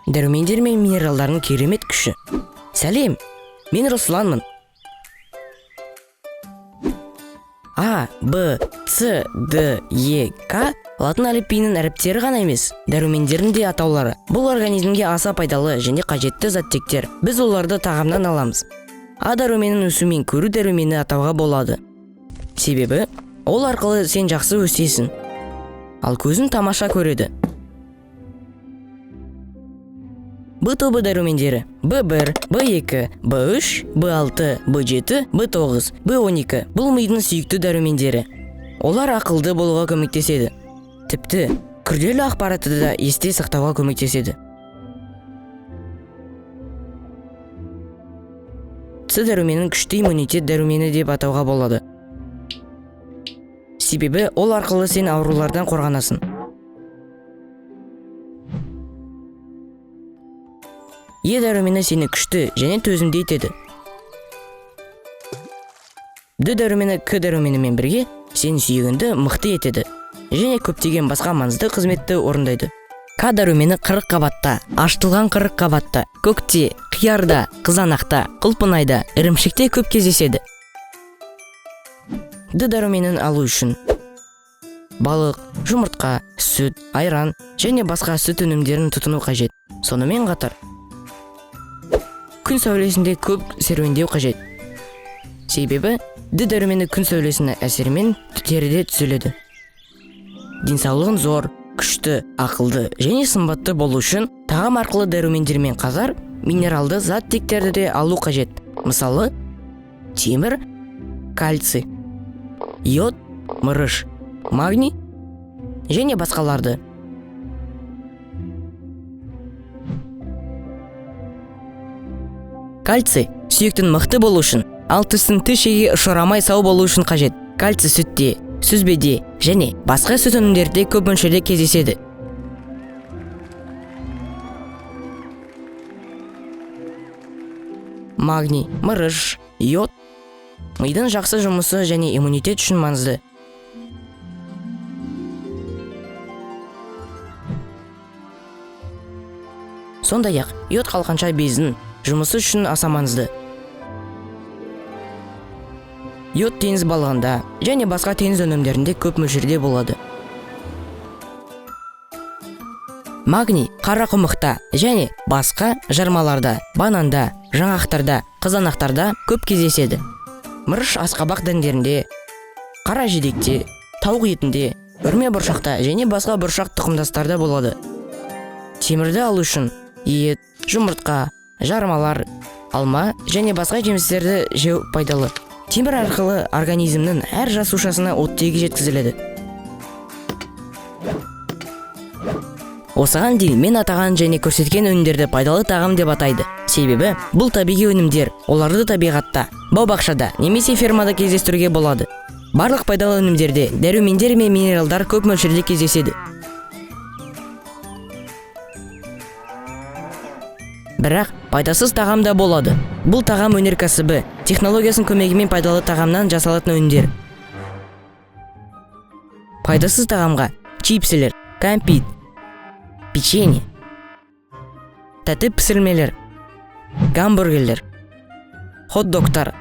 Дәрумендер мен минералдардың керемет күші. Сәлем, мен Русланмын. А, Б, С, Д, Е, К латын әліпбиінің әріптері ғана емес, дәрумендердің де атаулары. Бұл организмге аса пайдалы және қажетті заттектер. Біз оларды тағамнан аламыз. А дәруменін өсумен көру дәрумені атауға болады. Себебі, ол арқылы сен жақсы өсесің. Ал көзің тамаша көреді. Б тобы дәрумендері: Б1, Б2, Б3, Б6, Б7, Б9, Б12. Бұл мидың сүйікті дәрумендері. Олар ақылды болуға көмектеседі. Тіпті күрделі ақпаратты да есте сақтауға көмектеседі. С дәруменін күшті иммунитет дәрумені деп атауға болады. Себебі ол арқылы сен аурулардан қорғанасың. Е дәрумені сені күшті және төзімді етеді. Д дәрумені К дәруменімен бірге сен сүйегінді мықты етеді және көптеген басқа маңызды қызметті орындайды. К дәрумені қырық қабатта, ашытылған қырық қабатта, көкте, қиярда, қызанақта, құлпынайда, ірімшікте көп кездеседі. Д дәруменін алу үшін балық, жұмыртқа, сүт, айран және басқа сүт өнімдерін тұтыну қажет. Сонымен қатар күн сәулесінде көп серуендеу қажет. Себебі Д дәрумені күн сәулесінің әсерімен теріде түзіледі. Денсаулығын зор, күшті, ақылды және сымбатты болу үшін тағам арқылы дәрумендермен қатар минералды заттектерді де алу қажет. Мысалы, темір, кальций, йод, мырыш, магний және басқаларды. Кальций сүйектің мықты болу үшін, ал тістің тішеге ұшырамай сау болу үшін қажет. Кальций сүтте, сүзбеде және басқа сүт өнімдерде көп мөлшерде кездеседі. Магний, мырыш, йод мидың жақсы жұмысы және иммунитет үшін маңызды. Сондай-ақ, йод қалқанша бездің жұмысы үшін аса маңызды. Йод теңіз балығында және басқа теңіз өнімдерінде көп мөлшерде болады. Магний қарақұмықта және басқа жармаларда, бананда, жаңғақтарда, қызанақтарда көп кездеседі. Мырыш асқабақ дәндерінде, қара жидекте, тауық етінде, үрме бұршақта және басқа бұршақ тұқымдастарда болады. Темірді алу үшін ет, жұмыртқа, жармалар, алма және басқа жемістерді жеу пайдалы. Темір арқылы организмнің әр жасушасына оттегі жеткізіледі. Осыған дейін мен атаған және көрсеткен өнімдерді пайдалы тағам деп атайды. Себебі бұл табиғи өнімдер, оларды табиғатта, бау-бақшада немесе фермада кездестіруге болады. Барлық пайдалы өнімдерде дәрумендер мен минералдар көп мөлшерде кездеседі. Бірақ пайдасыз тағам да болады. Бұл тағам өнеркәсібі технологиясының көмегімен пайдалы тағамнан жасалатын өнімдер. Пайдасыз тағамға чипсілер, кәмпит, печенье, тәтті пісірмелер, гамбургерлер, хот-догтар,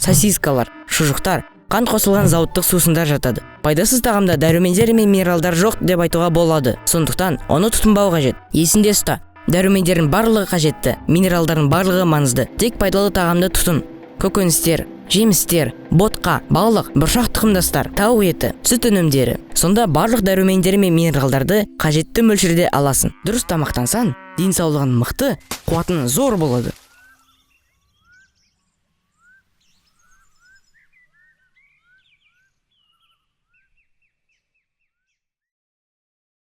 сосискалар, шұжықтар, қант қосылған зауыттық сусындар жатады. Пайдасыз тағамда дәрумендер мен минералдар жоқ деп айтуға болады. Сондықтан оны тұтынбау қажет. Есінде ұста, дәрумендердің барлығы қажетті, минералдардың барлығы маңызды. Тек пайдалы тағамды тұтын. Көкөністер, жемістер, ботқа, балық, бұршақ тұқымдастар, тауық еті, сүт өнімдері. Сонда барлық дәрумендер мен минералдарды қажетті мөлшерде аласың. Дұрыс тамақтансаң, денсаулығың мықты, қуатың зор болады.